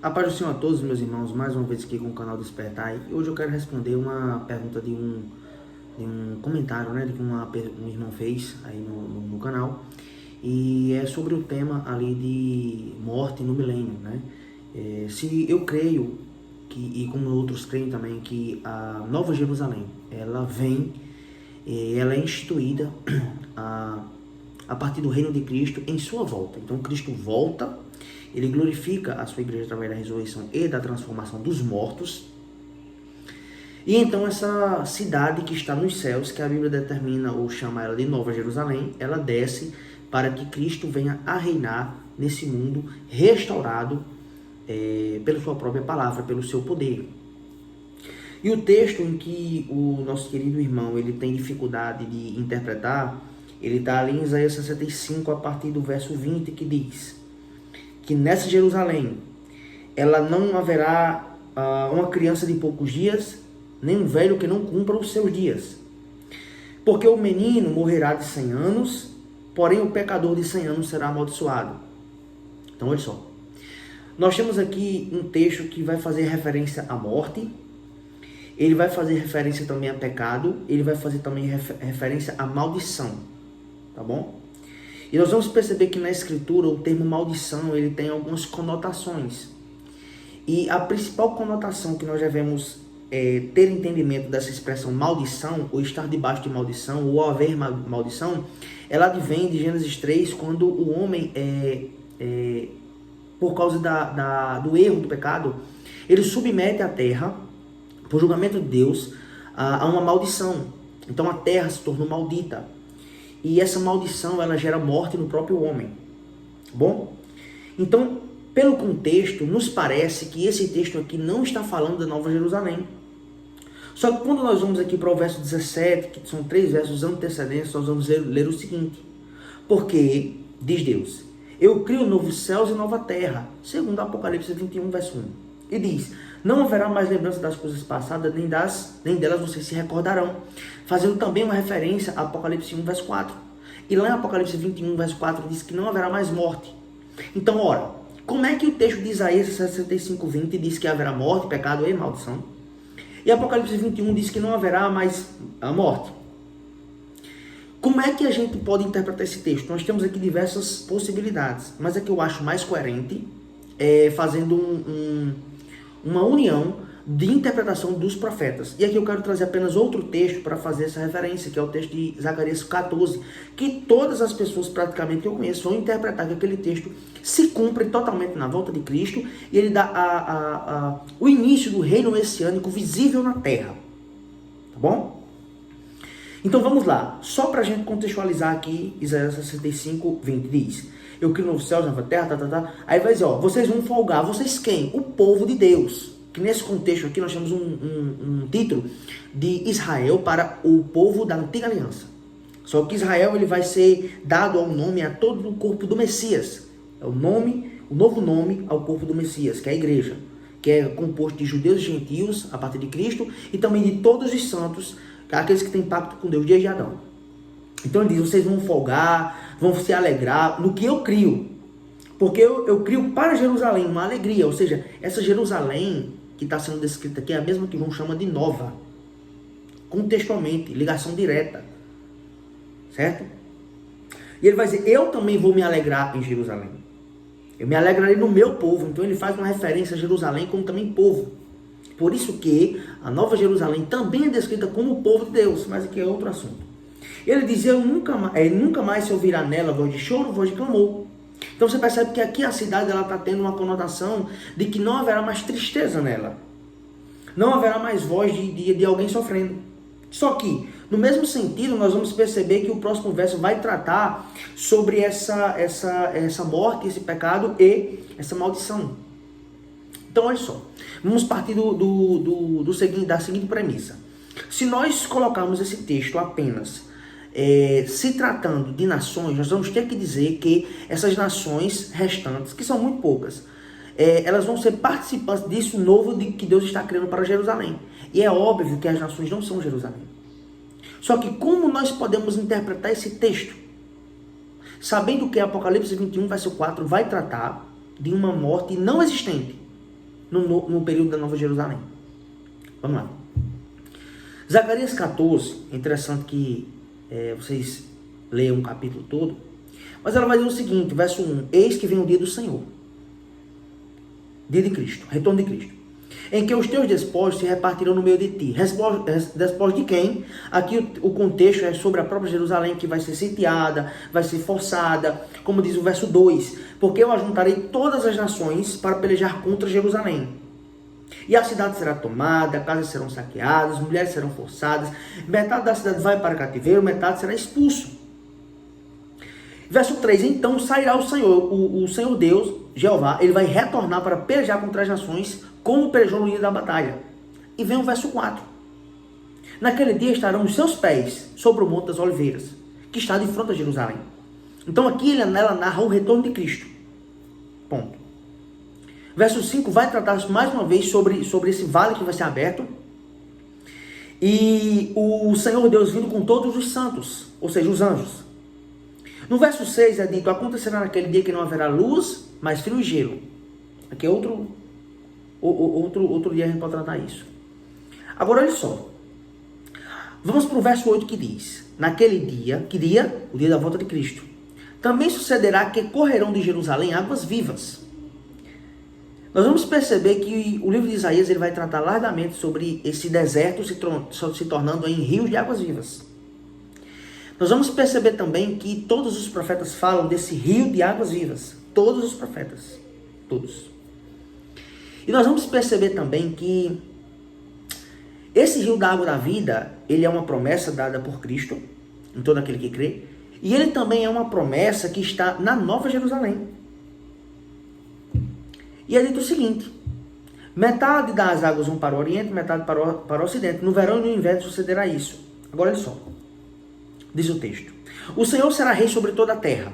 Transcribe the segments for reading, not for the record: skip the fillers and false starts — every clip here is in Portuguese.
A paz do Senhor a todos, meus irmãos, mais uma vez aqui com o canal Despertar. E hoje eu quero responder uma pergunta de um comentário, né, de que um irmão fez aí no canal. E é sobre o tema ali de morte no milênio, né? Se eu creio, e como outros creem também, que a Nova Jerusalém, ela vem, ela é instituída a partir do reino de Cristo em sua volta. Então Cristo volta, ele glorifica a sua igreja através da ressurreição e da transformação dos mortos. E então essa cidade que está nos céus, que a Bíblia determina ou chama ela de Nova Jerusalém, ela desce para que Cristo venha a reinar nesse mundo restaurado pela sua própria palavra, pelo seu poder. E o texto em que o nosso querido irmão ele tem dificuldade de interpretar, ele está ali em Isaías 65, a partir do verso 20, que diz que nessa Jerusalém ela não haverá uma criança de poucos dias, nem um velho que não cumpra os seus dias. Porque o menino morrerá de 100 anos, porém o pecador de 100 anos será amaldiçoado. Então, olha só. Nós temos aqui um texto que vai fazer referência à morte, ele vai fazer referência também a pecado, ele vai fazer também referência à maldição, tá bom? E nós vamos perceber que na escritura o termo maldição ele tem algumas conotações. E a principal conotação que nós devemos ter entendimento dessa expressão maldição, ou estar debaixo de maldição, ou haver maldição, ela advém de Gênesis 3, quando o homem, por causa do erro, do pecado, ele submete a terra, por julgamento de Deus, a uma maldição. Então a terra se tornou maldita. E essa maldição, ela gera morte no próprio homem. Bom? Então, pelo contexto, nos parece que esse texto aqui não está falando da Nova Jerusalém. Só que quando nós vamos aqui para o verso 17, que são 3 versos antecedentes, nós vamos ler o seguinte. Porque, diz Deus, eu crio novos céus e nova terra, segundo Apocalipse 21, verso 1. E diz, não haverá mais lembrança das coisas passadas, nem delas vocês se recordarão. Fazendo também uma referência a Apocalipse 1, verso 4. E lá em Apocalipse 21, verso 4, diz que não haverá mais morte. Então, ora, como é que o texto de Isaías 65, 20 diz que haverá morte, pecado e maldição? E Apocalipse 21 diz que não haverá mais a morte. Como é que a gente pode interpretar esse texto? Nós temos aqui diversas possibilidades, mas a que eu acho mais coerente é fazendo uma união de interpretação dos profetas. E aqui eu quero trazer apenas outro texto para fazer essa referência, que é o texto de Zacarias 14, que todas as pessoas praticamente que eu conheço vão interpretar que aquele texto se cumpre totalmente na volta de Cristo e ele dá o início do reino messiânico visível na terra. Tá bom? Então vamos lá, só para a gente contextualizar aqui, Isaías 65, 20 diz, eu crio novo céu, nova terra, Aí vai dizer, ó, vocês vão folgar, vocês quem? O povo de Deus. Que nesse contexto aqui nós temos um título de Israel para o povo da antiga aliança. Só que Israel ele vai ser dado ao nome a todo o corpo do Messias. É o novo nome ao corpo do Messias, que é a igreja, que é composto de judeus e gentios a partir de Cristo e também de todos os santos, aqueles que têm pacto com Deus desde Adão. Então ele diz, vocês vão folgar, vão se alegrar no que eu crio. Porque eu crio para Jerusalém uma alegria, ou seja, essa Jerusalém que está sendo descrita aqui é a mesma que João chama de nova. Contextualmente, ligação direta. Certo? E ele vai dizer, eu também vou me alegrar em Jerusalém. Eu me alegrarei no meu povo. Então ele faz uma referência a Jerusalém como também povo. Por isso que a Nova Jerusalém também é descrita como o povo de Deus, mas aqui é outro assunto. Ele diz, nunca mais se ouvirá nela voz de choro, voz de clamor. Então você percebe que aqui a cidade está tendo uma conotação de que não haverá mais tristeza nela. Não haverá mais voz de alguém sofrendo. Só que, no mesmo sentido, nós vamos perceber que o próximo verso vai tratar sobre essa morte, esse pecado e essa maldição. Então, olha só. Vamos partir da seguinte premissa. Se nós colocarmos esse texto apenas se tratando de nações, nós vamos ter que dizer que essas nações restantes, que são muito poucas, elas vão ser participantes disso novo que Deus está criando para Jerusalém. E é óbvio que as nações não são Jerusalém. Só que como nós podemos interpretar esse texto? Sabendo que Apocalipse 21, verso 4, vai tratar de uma morte não existente. no período da Nova Jerusalém. Vamos lá. Zacarias 14, interessante que vocês leiam o capítulo todo, mas ela vai dizer o seguinte, verso 1, eis que vem o dia do Senhor, dia de Cristo, retorno de Cristo, em que os teus despojos se repartirão no meio de ti. Despojos de quem? Aqui o contexto é sobre a própria Jerusalém, que vai ser sitiada, vai ser forçada, como diz o verso 2, porque eu ajuntarei todas as nações para pelejar contra Jerusalém. E a cidade será tomada, casas serão saqueadas, mulheres serão forçadas, metade da cidade vai para cativeiro, metade será expulso. Verso 3, então sairá o Senhor, o Senhor Deus, Jeová, ele vai retornar para pelejar contra as nações, como pelejou no dia da batalha. E vem o verso 4. Naquele dia estarão os seus pés sobre o Monte das Oliveiras, que está de frente a Jerusalém. Então aqui ela narra o retorno de Cristo. Ponto. Verso 5 vai tratar mais uma vez sobre esse vale que vai ser aberto. E o Senhor Deus vindo com todos os santos, ou seja, os anjos. No verso 6 é dito, acontecerá naquele dia que não haverá luz, mas frio e gelo. Aqui é outro dia a gente pode tratar isso. Agora olha só. Vamos para o verso 8 que diz, naquele dia, que dia? O dia da volta de Cristo. Também sucederá que correrão de Jerusalém águas vivas. Nós vamos perceber que o livro de Isaías ele vai tratar largamente sobre esse deserto se tornando em rios de águas vivas. Nós vamos perceber também que todos os profetas falam desse rio de águas vivas. Todos os profetas. Todos. E nós vamos perceber também que esse rio da água da vida, ele é uma promessa dada por Cristo, em todo aquele que crê. E ele também é uma promessa que está na Nova Jerusalém. E é dito o seguinte, metade das águas vão para o Oriente, metade para o Ocidente. No verão e no inverno sucederá isso. Agora olha só. Diz o texto. O Senhor será rei sobre toda a terra.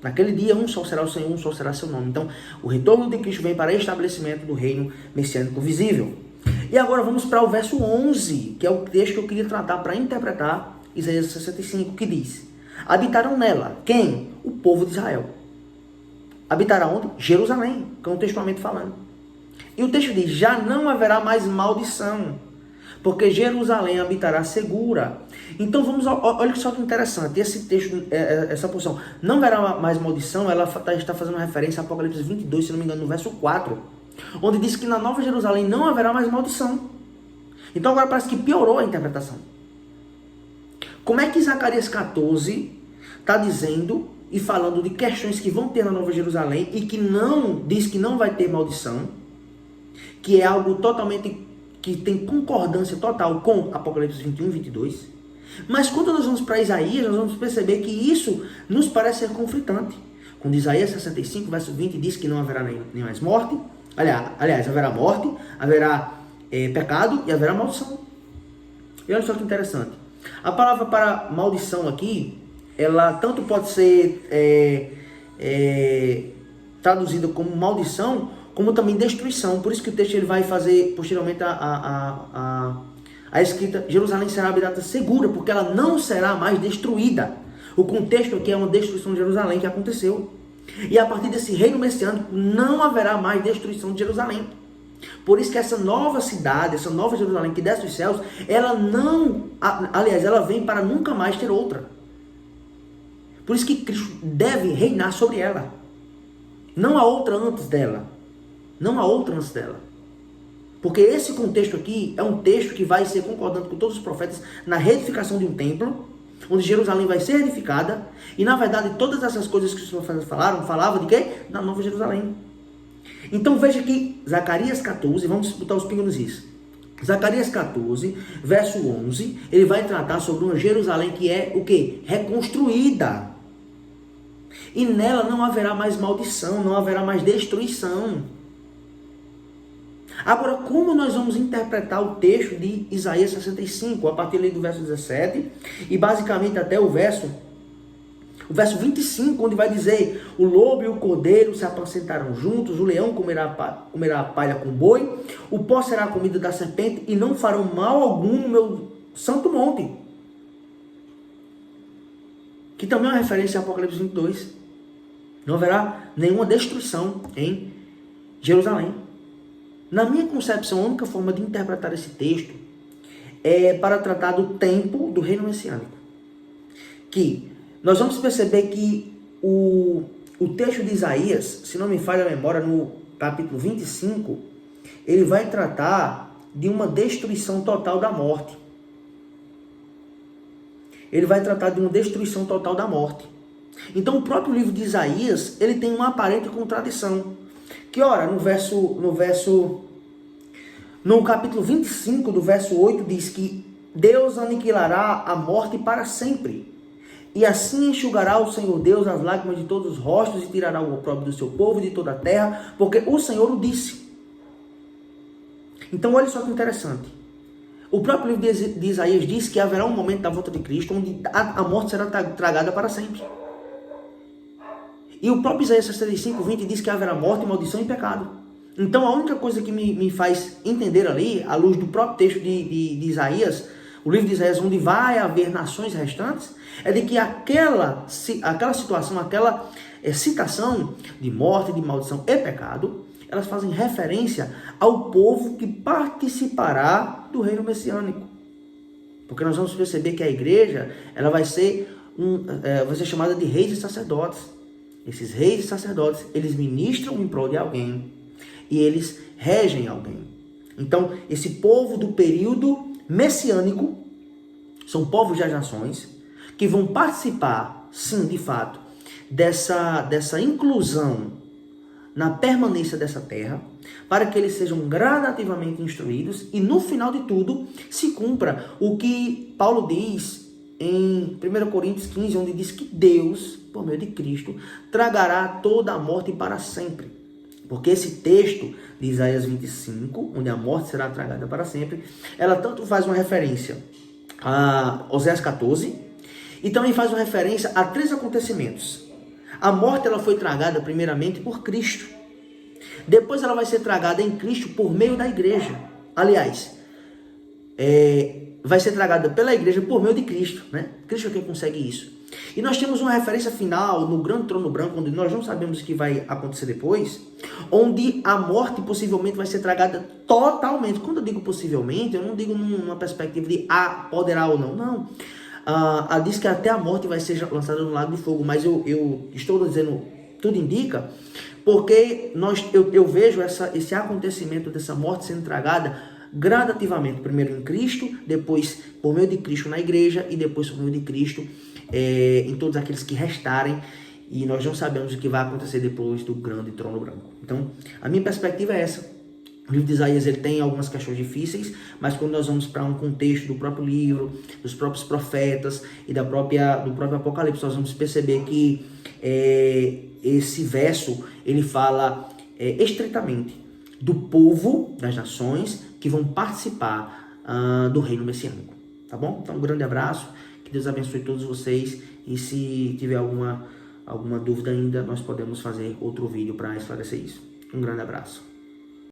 Naquele dia, um só será o Senhor, um só será seu nome. Então, o retorno de Cristo vem para estabelecimento do reino messiânico visível. E agora vamos para o verso 11, que é o texto que eu queria tratar para interpretar Isaías 65, que diz: habitarão nela. Quem? O povo de Israel. Habitará onde? Jerusalém, contextualmente falando. E o texto diz, já não haverá mais maldição, porque Jerusalém habitará segura. Então vamos, olha só que interessante, esse texto, essa porção, não haverá mais maldição, ela está fazendo referência a Apocalipse 22, se não me engano, no verso 4, onde diz que na Nova Jerusalém não haverá mais maldição. Então agora parece que piorou a interpretação. Como é que Zacarias 14 está dizendo e falando de questões que vão ter na Nova Jerusalém e que não diz que não vai ter maldição, que é algo totalmente que tem concordância total com Apocalipse 21, 22. Mas quando nós vamos para Isaías, nós vamos perceber que isso nos parece ser conflitante. Quando Isaías 65, verso 20, diz que não haverá nem mais morte, aliás, haverá morte, haverá pecado e haverá maldição. E olha só que interessante. A palavra para maldição aqui, ela tanto pode ser traduzida como maldição, como também destruição. Por isso que o texto ele vai fazer posteriormente a escrita, Jerusalém será habitada segura, porque ela não será mais destruída. O contexto aqui é uma destruição de Jerusalém que aconteceu. E a partir desse reino messiânico não haverá mais destruição de Jerusalém. Por isso que essa nova cidade, essa nova Jerusalém que desce dos céus, ela não, aliás, ela vem para nunca mais ter outra. Por isso que Cristo deve reinar sobre ela. Não há outra antes dela. Não há outra antes dela. Porque esse contexto aqui é um texto que vai ser concordante com todos os profetas na reedificação de um templo, onde Jerusalém vai ser edificada, e na verdade todas essas coisas que os profetas falavam de quê? Da Nova Jerusalém. Então veja que Zacarias 14, vamos botar os pingos nos is. Zacarias 14, verso 11, ele vai tratar sobre uma Jerusalém que é o quê? Reconstruída. E nela não haverá mais maldição, não haverá mais destruição. Agora, como nós vamos interpretar o texto de Isaías 65, a partir do verso 17, e basicamente até o verso 25, onde vai dizer, o lobo e o cordeiro se apacentarão juntos, o leão comerá a palha com o boi, o pó será a comida da serpente, e não farão mal algum no meu santo monte. Que também é uma referência a Apocalipse 22. Não haverá nenhuma destruição em Jerusalém. Na minha concepção, a única forma de interpretar esse texto é para tratar do tempo do reino messiânico. Que nós vamos perceber que o texto de Isaías, se não me falha a memória, no capítulo 25, ele vai tratar de uma destruição total da morte. Ele vai tratar de uma destruição total da morte. Então o próprio livro de Isaías, ele tem uma aparente contradição. Que ora, no capítulo 25, do verso 8, diz que Deus aniquilará a morte para sempre. E assim enxugará o Senhor Deus as lágrimas de todos os rostos e tirará o opróbrio do seu povo e de toda a terra, porque o Senhor o disse. Então olha só que interessante. O próprio livro de Isaías diz que haverá um momento da volta de Cristo onde a morte será tragada para sempre. E o próprio Isaías 65, 20 diz que haverá morte, maldição e pecado. Então a única coisa que me faz entender ali, à luz do próprio texto de Isaías, o livro de Isaías, onde vai haver nações restantes, é de que aquela situação, aquela citação de morte, de maldição e pecado, elas fazem referência ao povo que participará do reino messiânico. Porque nós vamos perceber que a igreja ela vai ser chamada de reis e sacerdotes. Esses reis e sacerdotes, eles ministram em prol de alguém e eles regem alguém. Então, esse povo do período messiânico são povos das nações que vão participar, sim, de fato, dessa inclusão na permanência dessa terra, para que eles sejam gradativamente instruídos e no final de tudo se cumpra o que Paulo diz em 1 Coríntios 15, onde diz que Deus, por meio de Cristo, tragará toda a morte para sempre. Porque esse texto de Isaías 25, onde a morte será tragada para sempre, ela tanto faz uma referência a Oséias 14 e também faz uma referência a 3 acontecimentos. A morte ela foi tragada primeiramente por Cristo. Depois ela vai ser tragada em Cristo por meio da igreja. Aliás, vai ser tragada pela igreja por meio de Cristo, né? Cristo é quem consegue isso. E nós temos uma referência final no grande trono branco, onde nós não sabemos o que vai acontecer depois, onde a morte possivelmente vai ser tragada totalmente. Quando eu digo possivelmente, eu não digo numa perspectiva de poderá ou não. Não. Diz que até a morte vai ser lançada no lago de fogo, mas eu estou dizendo, tudo indica, porque eu vejo esse acontecimento dessa morte sendo tragada gradativamente, primeiro em Cristo, depois por meio de Cristo na igreja e depois por meio de Cristo em todos aqueles que restarem, e nós não sabemos o que vai acontecer depois do grande trono branco. Então, a minha perspectiva é essa. O livro de Isaías ele tem algumas questões difíceis, mas quando nós vamos para um contexto do próprio livro, dos próprios profetas e do próprio Apocalipse, nós vamos perceber que esse verso ele fala estritamente do povo das nações que vão participar do reino messiânico. Tá bom? Então, um grande abraço, que Deus abençoe todos vocês, e se tiver alguma dúvida ainda, nós podemos fazer outro vídeo para esclarecer isso. Um grande abraço.